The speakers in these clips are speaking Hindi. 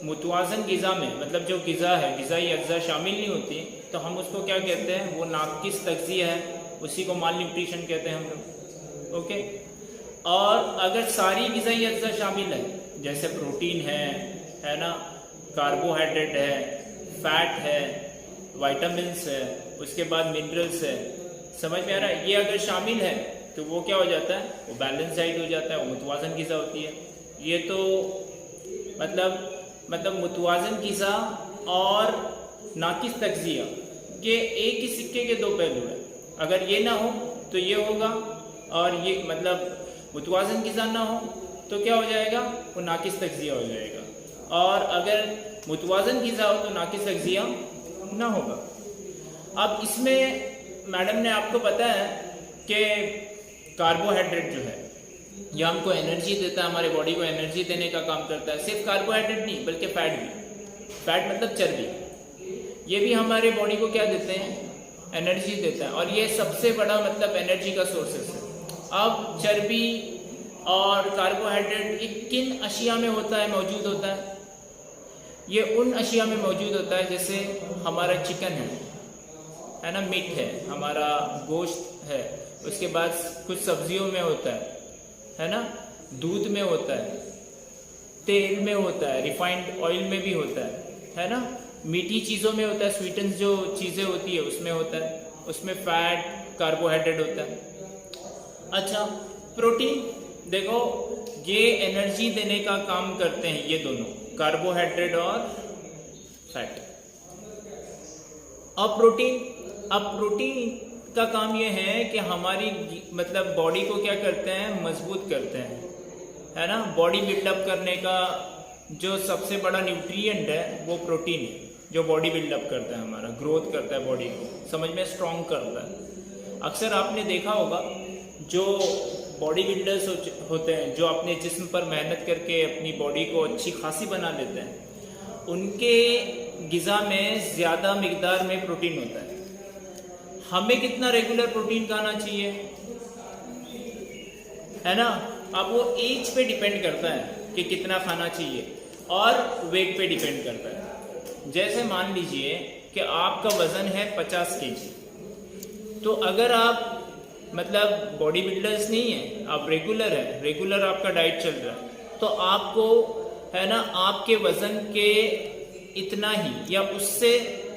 मुतवाज़न ग़िज़ा में मतलब जो ग़िज़ा है, ग़िज़ाई अज्जा शामिल नहीं होती तो हम उसको क्या कहते हैं, वो नाक़िस तग़ज़िया है, उसी को माल न्यूट्रिशन कहते हैं हम लोग। ओके। और अगर सारी ग़िज़ाई अज्जा शामिल है, जैसे प्रोटीन है ना, कार्बोहाइड्रेट है, फैट है, वाइटामिन्स है, उसके बाद मिनरल्स है, समझ में आ रहा है, ये अगर शामिल है तो वो क्या हो जाता है, वो बैलेंस डाइट हो जाता है, वो मुतवाज़न ग़िज़ा होती है। ये तो मतलब मुतवाज़न ग़िज़ा और नाक़िस तग़ज़िया के एक ही सिक्के के दो पहलू हैं। अगर ये ना हो तो ये होगा, और ये मतलब मुतवाज़न ग़िज़ा ना हो तो क्या हो जाएगा, वो नाक़िस तग़ज़िया हो जाएगा। और अगर मुतवाज़न ग़िज़ा हो तो नाक़िस तग़ज़िया ना होगा। अब इसमें मैडम ने आपको बताया कि कार्बोहाइड्रेट जो है ये हमको एनर्जी देता है, हमारे बॉडी को एनर्जी देने का काम करता है। सिर्फ कार्बोहाइड्रेट नहीं बल्कि फैट भी, फैट मतलब चर्बी, ये भी हमारे बॉडी को क्या देते हैं, एनर्जी देता है। और ये सबसे बड़ा मतलब एनर्जी का सोर्सेस है। अब चर्बी और कार्बोहाइड्रेट ये किन अशिया में होता है, मौजूद होता है, ये उन अशिया में मौजूद होता है जैसे हमारा चिकन है ना, मीट है, हमारा गोश्त है, उसके बाद कुछ सब्जियों में होता है ना, दूध में होता है, तेल में होता है, रिफाइंड ऑयल में भी होता है ना, मीठी चीज़ों में होता है, स्वीटन्स जो चीज़ें होती है उसमें होता है, उसमें फैट कार्बोहाइड्रेट होता है। अच्छा, प्रोटीन देखो ये एनर्जी देने का काम करते हैं, ये दोनों कार्बोहाइड्रेट और फैट। अब प्रोटीन का काम ये है कि हमारी मतलब बॉडी को क्या करते हैं, मजबूत करते हैं, है ना। बॉडी बिल्डअप करने का जो सबसे बड़ा न्यूट्रिएंट है वो प्रोटीन है, जो बॉडी बिल्डअप करता है, हमारा ग्रोथ करता है, बॉडी को समझ में स्ट्रॉन्ग करता है। अक्सर आपने देखा होगा जो बॉडी बिल्डर्स होते हैं, जो अपने जिस्म पर मेहनत करके अपनी बॉडी को अच्छी खासी बना लेते हैं, उनके ग़िज़ा में ज़्यादा मिकदार में प्रोटीन होता है। हमें कितना रेगुलर प्रोटीन खाना चाहिए, है ना। अब वो एज पे डिपेंड करता है कि कितना खाना चाहिए, और वेट पे डिपेंड करता है। जैसे मान लीजिए कि आपका वज़न है 50 kg, तो अगर आप मतलब बॉडी बिल्डर्स नहीं है, आप रेगुलर है, रेगुलर आपका डाइट चल रहा है, तो आपको है ना आपके वज़न के इतना ही या उससे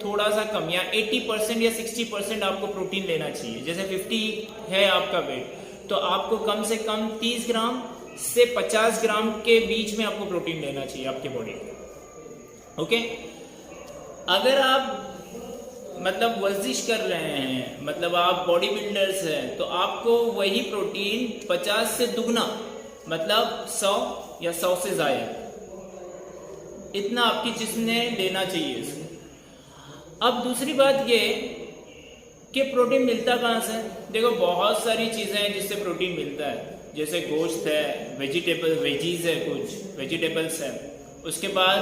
थोड़ा सा कम या 80% या 60% आपको प्रोटीन लेना चाहिए। जैसे 50 है आपका वेट, तो आपको कम से कम 30 ग्राम से 50 ग्राम के बीच में आपको प्रोटीन लेना चाहिए आपके बॉडी को। ओके। अगर आप मतलब वर्जिश कर रहे हैं, मतलब आप बॉडी बिल्डर्स हैं, तो आपको वही प्रोटीन 50 से दुगना मतलब 100 या 100 से ज़्यादा इतना आपकी जिस्म ने लेना चाहिए इसको। अब दूसरी बात ये कि प्रोटीन मिलता कहाँ से। देखो बहुत सारी चीज़ें हैं जिससे प्रोटीन मिलता है, जैसे गोश्त है, वेजीज है, कुछ वेजिटेबल्स है, उसके बाद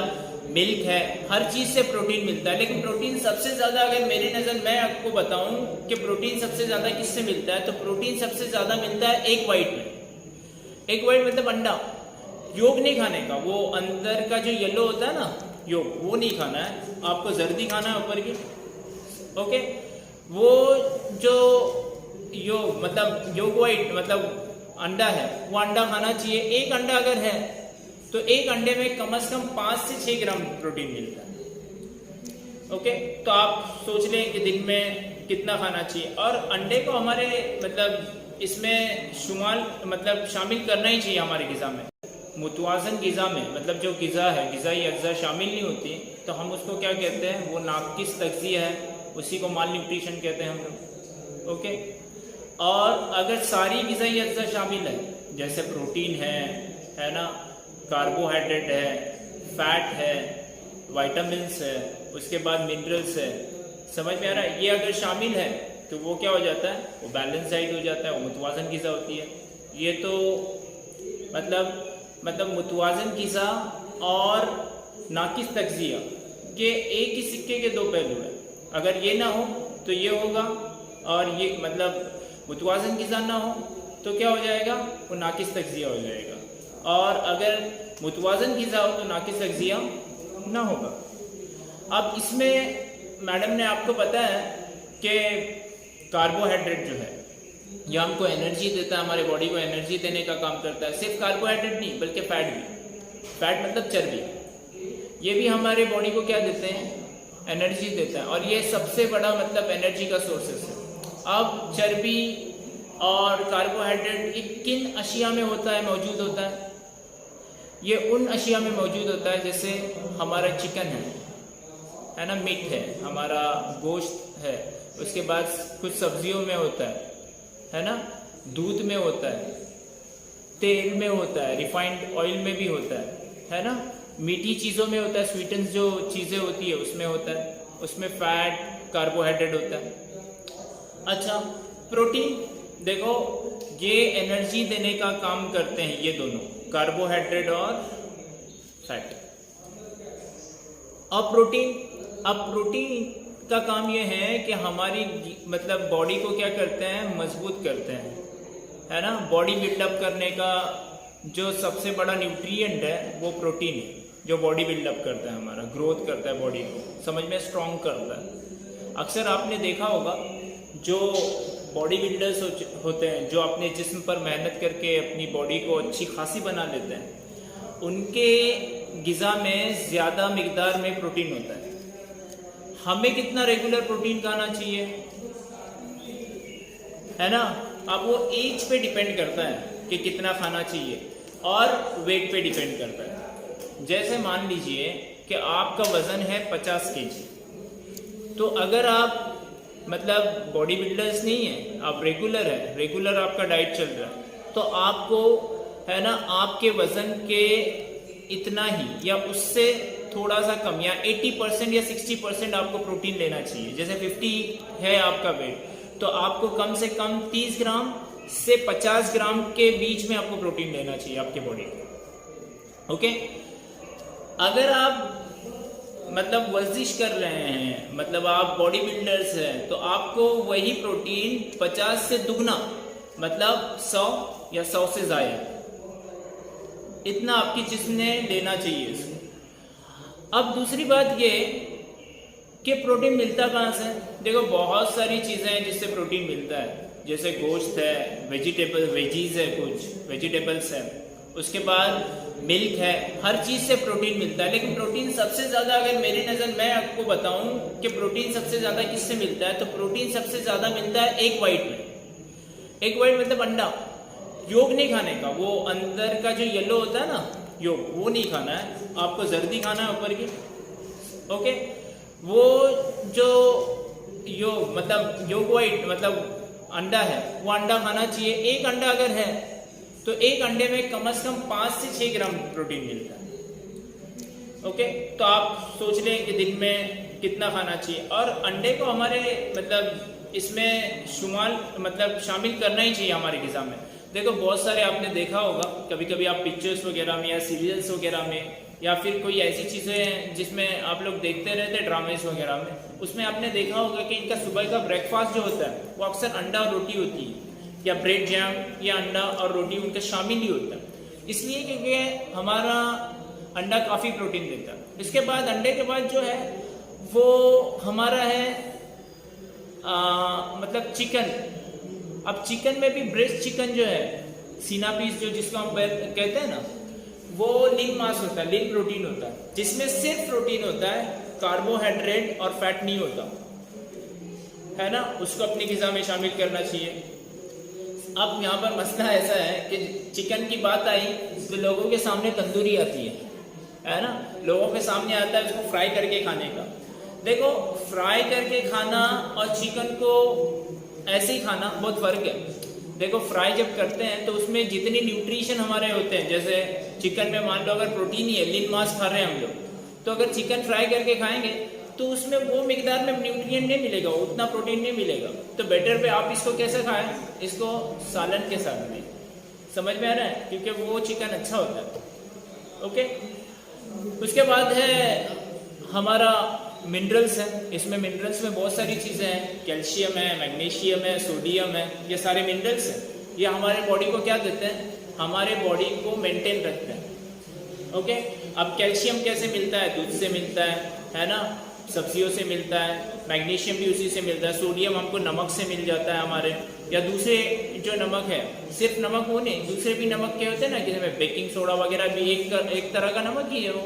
मिल्क है, हर चीज़ से प्रोटीन मिलता है। लेकिन प्रोटीन सबसे ज़्यादा अगर मेरी नज़र मैं आपको बताऊं कि प्रोटीन सबसे ज़्यादा किससे मिलता है, तो प्रोटीन सबसे ज़्यादा मिलता है एग वाइट में। एग वाइट मतलब अंडा। योग नहीं खाने का, वो अंदर का जो येलो होता है ना योग, वो नहीं खाना है आपको, जर्दी खाना है ऊपर की। ओके। वो जो योग वाइट मतलब अंडा है, वो अंडा खाना चाहिए। एक अंडा अगर है तो एक अंडे में कम से कम 5 से 6 ग्राम प्रोटीन मिलता है। ओके। तो आप सोच लें कि दिन में कितना खाना चाहिए, और अंडे को हमारे मतलब इसमें शामिल करना ही चाहिए हमारे ग़िज़ा में। मुतवाज़न ग़िज़ा में मतलब जो ग़िज़ा है, ग़िज़ाई अज्जा शामिल नहीं होती तो हम उसको क्या कहते हैं, वो नाक़िस तग़ज़िया है, उसी को माल न्यूट्रिशन कहते हैं हम लोग। ओके। और अगर सारी ग़िज़ाई अज्जा शामिल है, जैसे प्रोटीन है ना, कार्बोहाइड्रेट है, फैट है, वाइटामिन्स है, उसके बाद मिनरल्स है, समझ में आ रहा है, ये अगर शामिल है तो वो क्या हो जाता है, वो बैलेंस डाइट हो जाता है, वो मुतवाज़न ग़िज़ा होती है। ये तो मतलब मुतवाज़न ग़िज़ा और नाक़िस तग़ज़िया के एक ही सिक्के के दो पहलू हैं। अगर ये ना हो तो ये होगा, और ये मतलब मुतवाज़न ग़िज़ा ना हो तो क्या हो जाएगा, वो नाक़िस तग़ज़िया हो जाएगा। और अगर मुतवाज़न ग़िज़ा हो तो नाक़िस तग़ज़िया ना होगा। अब इसमें मैडम ने आपको पता है कि कार्बोहाइड्रेट जो है ये हमको एनर्जी देता है, हमारे बॉडी को एनर्जी देने का काम करता है। सिर्फ कार्बोहाइड्रेट नहीं बल्कि फैट भी, फैट मतलब चर्बी, ये भी हमारे बॉडी को क्या देते हैं, एनर्जी देता है। और ये सबसे बड़ा मतलब एनर्जी का सोर्सेस है। अब चर्बी और कार्बोहाइड्रेट ये किन अशिया में होता है, मौजूद होता है? ये उन अशिया में मौजूद होता है जैसे हमारा चिकन है ना, मीट है, हमारा गोश्त है, उसके बाद कुछ सब्जियों में होता है ना, दूध में होता है, तेल में होता है, रिफाइंड ऑयल में भी होता है ना, मीठी चीज़ों में होता है, स्वीटन जो चीज़ें होती है उसमें होता है, उसमें फैट कार्बोहाइड्रेट होता है। अच्छा, प्रोटीन देखो ये एनर्जी देने का काम करते हैं, ये दोनों कार्बोहाइड्रेट और फैट। अब प्रोटीन का काम ये है कि हमारी मतलब बॉडी को क्या करते हैं, मजबूत करते हैं, है ना। बॉडी बिल्डअप करने का जो सबसे बड़ा न्यूट्रिएंट है वो प्रोटीन है, जो बॉडी बिल्डअप करता है, हमारा ग्रोथ करता है, बॉडी को समझ में स्ट्रॉन्ग करता है। अक्सर आपने देखा होगा जो बॉडी बिल्डर्स होते हैं, जो अपने जिस्म पर मेहनत करके अपनी बॉडी को अच्छी खासी बना लेते हैं, उनके गिज़ा में ज़्यादा मिकदार में प्रोटीन होता है। हमें कितना रेगुलर प्रोटीन खाना चाहिए, है ना। अब वो एज पे डिपेंड करता है कि कितना खाना चाहिए, और वेट पे डिपेंड करता है। जैसे मान लीजिए कि आपका वज़न है 50 kg, तो अगर आप मतलब बॉडी बिल्डर्स नहीं है, आप रेगुलर है, रेगुलर आपका डाइट चल रहा है, तो आपको है ना आपके वज़न के इतना ही या उससे थोड़ा सा कम या 80% या 60% आपको प्रोटीन लेना चाहिए। जैसे 50 है आपका वेट, तो आपको कम से कम 30 ग्राम से 50 ग्राम के बीच में आपको प्रोटीन लेना चाहिए आपके बॉडी को। ओके, अगर आप मतलब वर्जिश कर रहे हैं, मतलब आप बॉडी बिल्डर्स हैं, तो आपको वही प्रोटीन 50 से दुगना मतलब 100 या 100 से ज़्यादा इतना आपकी जिस्म ने लेना चाहिए इसको। अब दूसरी बात ये कि प्रोटीन मिलता कहाँ से? देखो बहुत सारी चीज़ें हैं जिससे प्रोटीन मिलता है, जैसे गोश्त है, वेजीज है, कुछ वेजिटेबल्स है, उसके बाद मिल्क है, हर चीज़ से प्रोटीन मिलता है। लेकिन प्रोटीन सबसे ज़्यादा, अगर मेरी नज़र मैं आपको बताऊं कि प्रोटीन सबसे ज़्यादा किससे मिलता है, तो प्रोटीन सबसे ज़्यादा मिलता है एग वाइट में। एग वाइट मतलब अंडा। योग नहीं खाने का, वो अंदर का जो येलो होता है ना योग, वो नहीं खाना है आपको, जर्दी खाना है ऊपर की। ओके, वो जो योग मतलब योग वाइट मतलब अंडा है, वो अंडा खाना चाहिए। एक अंडा अगर है तो एक अंडे में कम से कम 5 से 6 ग्राम प्रोटीन मिलता है। ओके, तो आप सोच लें कि दिन में कितना खाना चाहिए, और अंडे को हमारे मतलब इसमें शामिल करना ही चाहिए हमारे ग़िज़ा में। देखो बहुत सारे आपने देखा होगा, कभी कभी आप पिक्चर्स वगैरह में या सीरियल्स वगैरह में, या फिर कोई ऐसी चीज़ें हैं जिसमें आप लोग देखते रहते ड्रामेस वगैरह में, उसमें आपने देखा होगा कि इनका सुबह का ब्रेकफास्ट जो होता है वो अक्सर अंडा और रोटी होती है, या ब्रेड जैम या अंडा और रोटी उनका शामिल ही होता है, इसलिए क्योंकि हमारा अंडा काफ़ी प्रोटीन देता है। इसके बाद अंडे के बाद जो है वो हमारा है मतलब चिकन। अब चिकन में भी ब्रेस्ट चिकन जो है, सीना पीस जो जिसको हम कहते हैं ना, वो लीन मांस होता है, लीन प्रोटीन होता है, जिसमें सिर्फ प्रोटीन होता है, कार्बोहाइड्रेट और फैट नहीं होता, है ना। उसको अपनी ग़िज़ा में शामिल करना चाहिए। अब यहाँ पर मसला ऐसा है कि चिकन की बात आई तो लोगों के सामने तंदूरी आती है ना, लोगों के सामने आता है उसको फ्राई करके खाने का। देखो फ्राई करके खाना और चिकन को ऐसे ही खाना बहुत फर्क है। देखो फ्राई जब करते हैं तो उसमें जितनी न्यूट्रिशन हमारे होते हैं, जैसे चिकन में मान लो अगर प्रोटीन ही है, लीन मांस खा रहे हैं हम लोग, तो अगर चिकन फ्राई करके खाएंगे तो उसमें वो मिकदार में न्यूट्रिएंट नहीं मिलेगा, उतना प्रोटीन नहीं मिलेगा। तो बेटर पे आप इसको कैसे खाएं, इसको सालन के साथ में, समझ में आ रहा है, क्योंकि वो चिकन अच्छा होता है। ओके, उसके बाद है हमारा मिनरल्स है। इसमें मिनरल्स में बहुत सारी चीज़ें हैं, कैल्शियम है, मैग्नीशियम है, सोडियम है, ये सारे मिनरल्स हैं। ये हमारे बॉडी को क्या देते हैं, हमारे बॉडी को मेंटेन रखते हैं। ओके, अब कैल्शियम कैसे मिलता है? दूध से मिलता है ना, सब्जियों से मिलता है। मैग्नीशियम भी उसी से मिलता है। सोडियम हमको नमक से मिल जाता है हमारे, या दूसरे जो नमक है, सिर्फ नमक वो नहीं, दूसरे भी नमक के होते हैं ना, जिसमें बेकिंग सोडा वगैरह भी एक तरह का नमक ही है वो,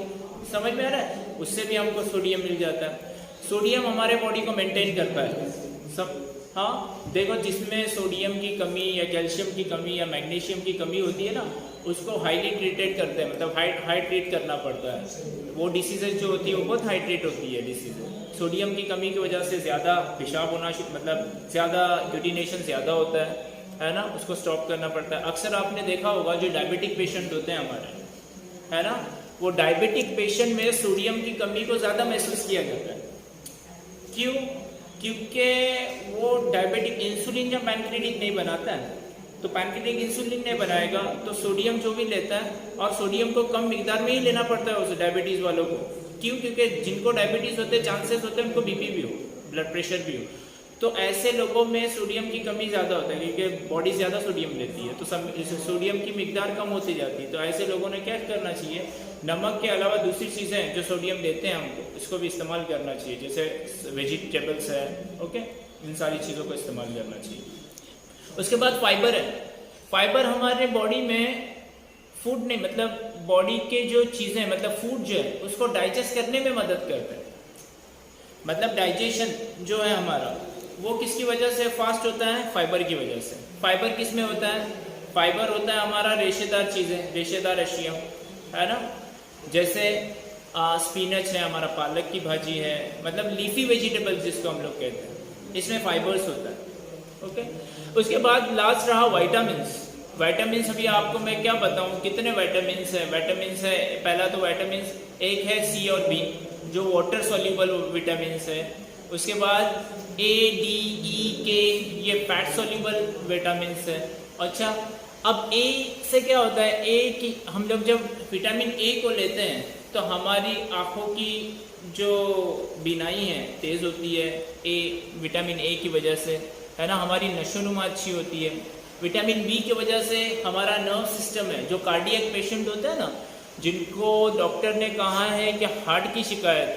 समझ में आ रहा है? उससे भी हमको सोडियम मिल जाता है। सोडियम हमारे बॉडी को मेंटेन करता है सब। हाँ देखो, जिसमें सोडियम की कमी या कैल्शियम की कमी या मैग्नीशियम की कमी होती है ना, उसको हाईली ट्रीटेड करते हैं, मतलब हाई ट्रीट करना पड़ता है। वो डिसीजेज जो होती है वो बहुत हाई ट्रीट होती है डिसीजेज। सोडियम की कमी की वजह से ज़्यादा पेशाब होना, मतलब ज़्यादा यूरिनेशन ज़्यादा होता है ना, उसको स्टॉप करना पड़ता है। अक्सर आपने देखा होगा जो डायबिटिक पेशेंट होते हैं हमारे, है ना, वो डायबिटिक पेशेंट में सोडियम की कमी को ज़्यादा महसूस किया जाता है। क्यों? क्योंकि वो डायबिटिक इंसुलिन जब पैनक्रिएटिक नहीं बनाता है, तो पैनक्रिएटिक इंसुलिन नहीं बनाएगा तो सोडियम जो भी लेता है, और सोडियम को कम मिकदार में ही लेना पड़ता है उसे डायबिटीज़ वालों को। क्यों? क्योंकि जिनको डायबिटीज़ होते हैं चांसेस होते हैं उनको बीपी भी हो, ब्लड प्रेशर भी हो। तो ऐसे लोगों में सोडियम की कमी ज़्यादा होता है, क्योंकि बॉडी ज़्यादा सोडियम लेती है, तो सोडियम की मिकदार कम होती जाती है। तो ऐसे लोगों ने क्या करना चाहिए? नमक के अलावा दूसरी चीज़ें जो सोडियम देते हैं हमको, इसको भी इस्तेमाल करना चाहिए, जैसे वेजिटेबल्स है, ओके, इन सारी चीज़ों को इस्तेमाल करना चाहिए। उसके बाद फाइबर है। फाइबर हमारे बॉडी में फूड नहीं, मतलब बॉडी के जो चीज़ें, मतलब फूड जो है उसको डाइजेस्ट करने में मदद करता है। मतलब डाइजेशन जो है हमारा, वो किसकी वजह से फास्ट होता है? फाइबर की वजह से। फाइबर किस में होता है? फाइबर होता है हमारा रेशेदार चीज़ें, रेशेदार अशिया, है ना, जैसे स्पिनच है हमारा, पालक की भाजी है, मतलब लीफी वेजिटेबल्स जिसको हम लोग कहते हैं, इसमें फाइबर्स होता है, ओके। उसके बाद लास्ट रहा वाइटामिन्स। वाइटामिन्स अभी आपको मैं क्या बताऊं कितने वाइटामिन्स है? वाइटामिन्स है, पहला तो वाइटामिन्स एक है सी और बी, जो वाटर सॉल्युबल विटामिन्स है। उसके बाद ए, डी, ई, के, ये फैट सॉल्युबल विटामिन्स है। अच्छा, अब ए से क्या होता है? ए की हम लोग जब विटामिन ए को लेते हैं तो हमारी आँखों की जो बीनाई है तेज़ होती है, ए विटामिन ए की वजह से, है ना, हमारी नशोनुमा अच्छी होती है। विटामिन बी की वजह से हमारा नर्व सिस्टम है, जो कार्डियक पेशेंट होते हैं ना, जिनको डॉक्टर ने कहा है कि हार्ट की शिकायत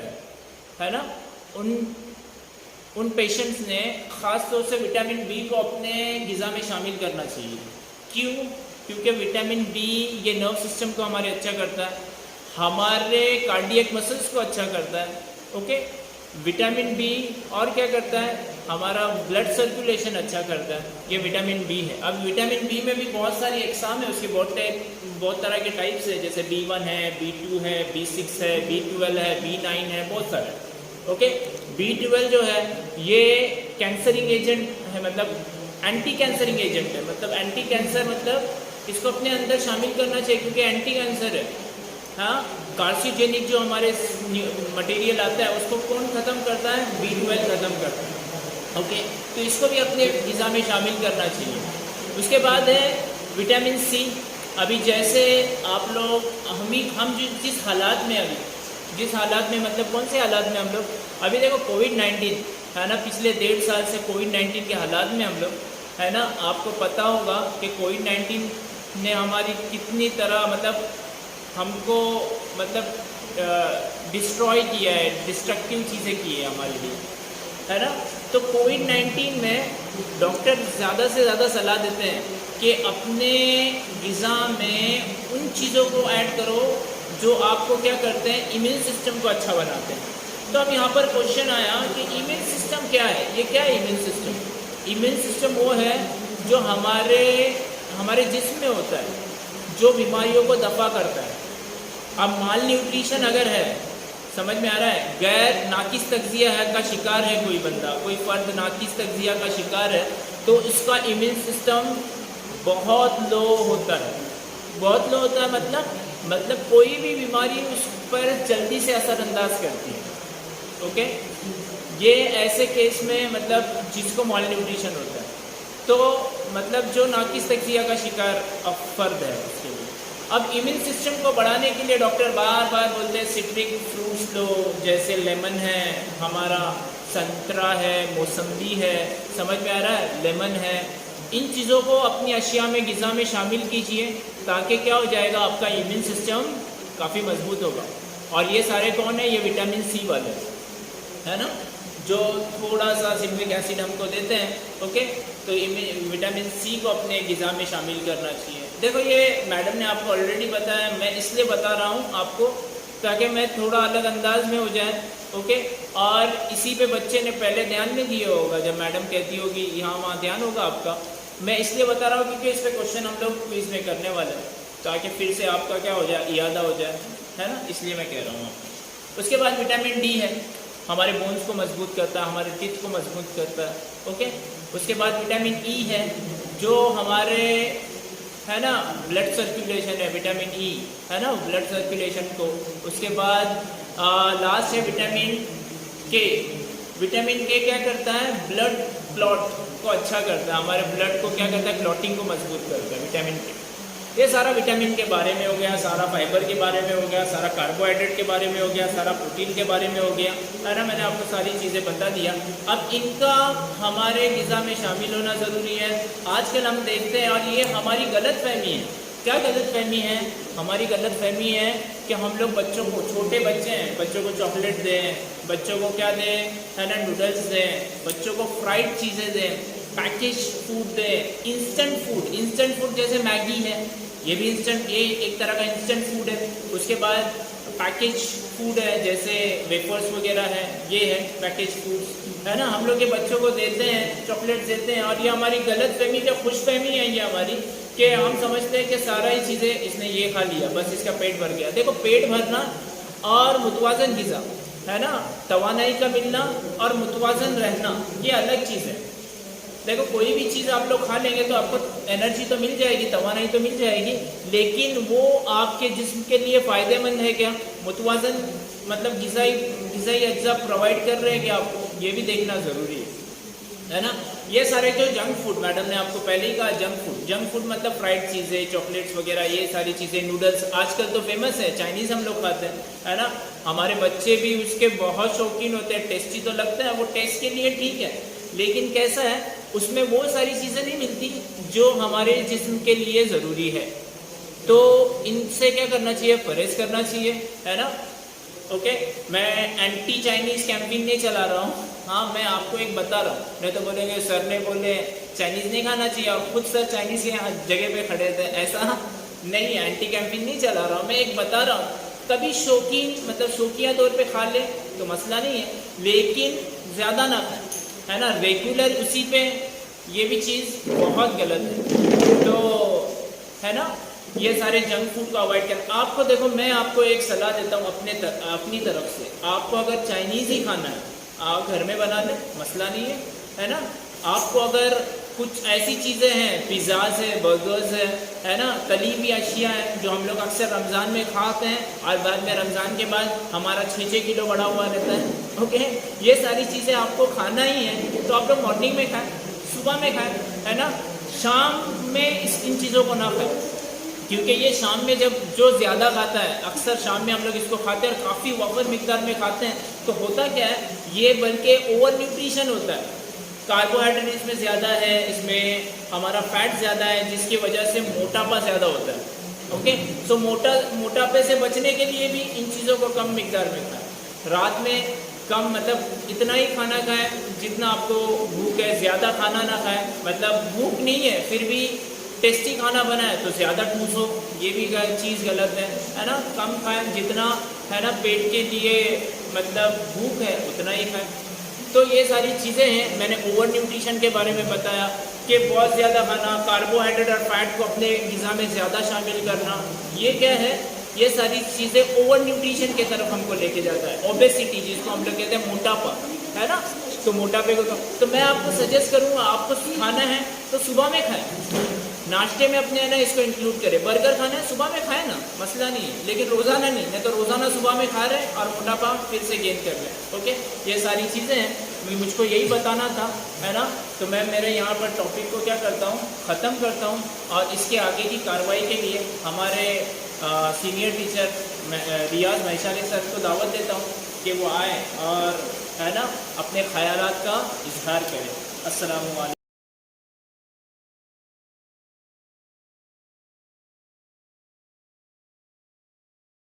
है ना, उन पेशेंट्स ने ख़ास तौर से विटामिन बी को अपने ग़िज़ा में शामिल करना चाहिए। क्यों? क्योंकि विटामिन बी ये नर्व सिस्टम को हमारे अच्छा करता है, हमारे कार्डियक मसल्स को अच्छा करता है, ओके। विटामिन बी और क्या करता है? हमारा ब्लड सर्कुलेशन अच्छा करता है, ये विटामिन बी है। अब विटामिन बी में भी बहुत सारी एग्जाम है, उसकी बहुत तरह के टाइप्स है, जैसे B1 है, B2 है, B6 है, B12 है, B9 है, बहुत सारे, ओके। B12 जो है ये कैंसरिंग एजेंट है, मतलब एंटी कैंसरिंग एजेंट है, मतलब एंटी कैंसर, मतलब इसको अपने अंदर शामिल करना चाहिए क्योंकि एंटी कैंसर है। हाँ, कार्सिनोजेनिक जो हमारे मटेरियल आता है उसको कौन ख़त्म करता है? B12 ख़त्म करता है, ओके। तो इसको भी अपने ग़िज़ा में शामिल करना चाहिए। उसके बाद है विटामिन सी। अभी जैसे आप लोग हम जिस हालात में जिस हालात में, मतलब कौन से हालात में हम लोग अभी देखो, कोविड-19 है ना, पिछले 1.5 साल से कोविड-19 के हालात में हम लोग, है ना, आपको पता होगा कि कोविड-19 ने हमारी कितनी तरह, मतलब हमको, मतलब डिस्ट्रॉय किया है, डिस्ट्रक्टिव चीज़ें की है हमारे लिए, है ना। तो कोविड-19 में डॉक्टर ज़्यादा से ज़्यादा सलाह देते हैं कि अपने ग़िज़ा में उन चीज़ों को ऐड करो जो आपको क्या करते हैं? इम्यून सिस्टम को अच्छा बनाते हैं। तो अब यहाँ पर क्वेश्चन आया कि इम्यून सिस्टम क्या है? ये क्या है इम्यून सिस्टम? इम्यून सिस्टम वो है जो हमारे जिस्म में होता है, जो बीमारियों को दफ़ा करता है। अब माल न्यूट्रिशन अगर है, समझ में आ रहा है, गैर नाकिस तग़ज़िया है का शिकार है कोई बंदा, कोई फ़र्द नाकिस तग़ज़िया का शिकार है, तो इसका इम्यून सिस्टम बहुत लो होता है। बहुत लो होता है मतलब कोई भी बीमारी उस पर जल्दी से असरअंदाज करती है, ओके। ये ऐसे केस में, मतलब जिसको माल न्यूट्रिशन होता है, तो मतलब जो नाकिस तग़ज़िया का शिकार फ़र्द है उसके लिए। अब इम्यून सिस्टम को बढ़ाने के लिए डॉक्टर बार बार बोलते हैं सिट्रिक फ्रूट्स लो, जैसे लेमन है हमारा, संतरा है, मौसम्बी है, समझ में आ रहा है, लेमन है। इन चीज़ों को अपनी अशिया में, ग़िज़ा में शामिल कीजिए, ताकि क्या हो जाएगा? आपका इम्यून सिस्टम काफ़ी मजबूत होगा। और ये सारे कौन है, ये विटामिन सी वाले है ना, जो थोड़ा सा सिल्विक एसिड हमको देते हैं। ओके, तो विटामिन सी को अपने ग़िज़ा में शामिल करना चाहिए। देखो ये मैडम ने आपको ऑलरेडी बताया, मैं इसलिए बता रहा हूँ आपको ताकि मैं थोड़ा अलग अंदाज में हो जाए। ओके, और इसी पे बच्चे ने पहले ध्यान नहीं दिया होगा, जब मैडम कहती होगी यहाँ वहाँ ध्यान होगा आपका। मैं इसलिए बता रहा हूँ क्योंकि इस पर क्वेश्चन हम लोग क्विज में करने वाले हैं, ताकि फिर से आपका क्या हो जाए, यादा हो जाए, है ना, इसलिए मैं कह रहा हूँ। उसके बाद विटामिन डी है, हमारे बोन्स को मजबूत करता है, हमारे टीथ को मजबूत करता है। ओके, उसके बाद विटामिन ई है जो हमारे है ना ब्लड सर्कुलेशन है, विटामिन ई है ना ब्लड सर्कुलेशन को। उसके बाद लास्ट है विटामिन के। विटामिन के क्या करता है, ब्लड क्लॉट को अच्छा करता है, हमारे ब्लड को क्या करता है, क्लॉटिंग को मजबूत करता है विटामिन के। ये सारा विटामिन के बारे में हो गया, सारा फाइबर के बारे में हो गया, सारा कार्बोहाइड्रेट के बारे में हो गया, सारा प्रोटीन के बारे में हो गया, है ना। मैंने आपको सारी चीज़ें बता दिया। अब इनका हमारे ग़िज़ा में शामिल होना ज़रूरी है। आजकल हम देखते हैं, और ये हमारी गलतफहमी है। क्या गलतफहमी है, हमारी गलतफहमी है कि हम लोग बच्चों को, छोटे बच्चे हैं, बच्चों को चॉकलेट दें, बच्चों को क्या दें, है ना, नूडल्स दें, बच्चों को फ्राइड चीज़ें दें, पैकेज फूड दें, इंस्टेंट फूड जैसे मैगी है, ये भी इंस्टेंट, ये एक तरह का इंस्टेंट फूड है। उसके बाद पैकेज फूड है, जैसे वेफर्स वगैरह है, ये है पैकेज फूड, है ना। हम लोग ये बच्चों को देते हैं, चॉकलेट देते हैं, और ये हमारी गलतफहमी या खुशफहमी है ये हमारी, कि हम समझते हैं कि सारा ही चीज़ें इसने ये खा लिया, बस इसका पेट भर गया। देखो, पेट भरना और मुतवाज़न ग़िज़ा, है ना, तवानाई का मिलना और मुतवाज़न रहना, ये अलग चीज़ है। देखो, कोई भी चीज़ आप लोग खा लेंगे तो आपको एनर्जी तो मिल जाएगी, तवानाई तो मिल जाएगी, लेकिन वो आपके जिस्म के लिए फ़ायदेमंद है क्या, मुतवाज़न मतलब ग़िज़ाई अज्जा प्रोवाइड कर रहे हैं क्या आपको, ये भी देखना ज़रूरी है ना। ये सारे जो जंक फूड, मैडम ने आपको पहले ही कहा, जंक फूड मतलब फ्राइड चीज़ें, चॉकलेट्स वगैरह, ये सारी चीज़ें, नूडल्स आजकल तो फेमस है, चाइनीज़ हम लोग खाते हैं, है ना। हमारे बच्चे भी उसके बहुत शौकीन होते हैं, टेस्टी तो लगता है, वो टेस्ट के लिए ठीक है, लेकिन कैसा है, उसमें वो सारी चीज़ें नहीं मिलती जो हमारे जिस्म के लिए ज़रूरी है। तो इनसे क्या करना चाहिए, परहेज करना चाहिए, है ना। ओके, मैं एंटी चाइनीज़ कैंपेन नहीं चला रहा हूँ, हाँ, मैं आपको एक बता रहा हूँ। नहीं तो बोलेंगे सर ने बोले चाइनीज़ नहीं खाना चाहिए, और खुद सर चाइनीज़ के जगह पे खड़े थे, ऐसा नहीं, एंटी कैंपेन नहीं चला रहा हूँ, मैं एक बता रहा हूँ। कभी शौकीन मतलब शौकिया तौर पे खा ले तो मसला नहीं है, लेकिन ज़्यादा ना खाए, है ना, रेगुलर उसी पे, ये भी चीज़ बहुत गलत है। तो है ना, ये सारे जंक फूड को अवॉइड कर। आपको देखो, मैं आपको एक सलाह देता हूँ अपनी तरफ से, आपको अगर चाइनीज़ ही खाना है आप घर में बना लें, मसला नहीं है ना। आपको अगर कुछ ऐसी चीज़ें हैं, पिज़्ज़ाज़ है, बर्गर्स है ना, तली हुई अशिया है जो हम लोग अक्सर रमज़ान में खाते हैं, और बाद में रमज़ान के बाद हमारा 6-6 किलो बढ़ा हुआ रहता है। ओके, ये सारी चीज़ें आपको खाना ही है, तो आप लोग मॉर्निंग में खाएं, सुबह में खाएं, है ना। शाम में इन चीज़ों को ना खाएं, क्योंकि ये शाम में जब जो ज़्यादा खाता है, अक्सर शाम में हम लोग इसको खाते हैं और काफ़ी वफर मिकदार में खाते हैं, तो होता क्या है, ये बल्कि ओवर न्यूट्रिशन होता है। कार्बोहाइड्रेट इसमें ज़्यादा है, इसमें हमारा फैट ज़्यादा है, जिसकी वजह से मोटापा ज़्यादा होता है। ओके, तो मोटापे से बचने के लिए भी इन चीज़ों को कम मिकदार में खाएं। रात में कम मतलब इतना ही खाना खाएं जितना आपको भूख है, ज़्यादा खाना ना खाएं, मतलब भूख नहीं है फिर भी टेस्टी खाना बनाए तो ज़्यादा ठूसो, ये भी चीज़ गलत है ना। कम खाएं, जितना है ना पेट के लिए मतलब भूख है उतना ही खाएं। तो ये सारी चीज़ें हैं, मैंने ओवर न्यूट्रिशन के बारे में बताया कि बहुत ज़्यादा खाना, कार्बोहाइड्रेट और फैट को अपने ग़िज़ा में ज़्यादा शामिल करना, ये क्या है, ये सारी चीज़ें ओवर न्यूट्रिशन की तरफ हमको लेके जाता है। ओबेसिटी जिसको हम लोग कहते हैं मोटापा, है ना, तो मोटापे को तो मैं आपको सजेस्ट करूँगा, आपको खाना है तो सुबह में खाएं, नाश्ते में अपने है ना इसको इंक्लूड करें। बर्गर खाना है सुबह में खाएं ना, मसला नहीं है, लेकिन रोज़ाना नहीं तो रोज़ाना सुबह में खा रहे हैं और मोटापा फिर से गेन कर रहे हैं। ओके, ये सारी चीज़ें हैं, मुझको यही बताना था, है ना। तो मैं मेरे यहाँ पर टॉपिक को क्या करता हूँ, ख़त्म करता हूँ, और इसके आगे की कार्रवाई के लिए हमारे सीनियर टीचर रियाज वैशाली सर को दावत देता हूँ कि वो आए और है ना अपने ख़यालात का इजहार करें। अस्सलामु अलैकुम।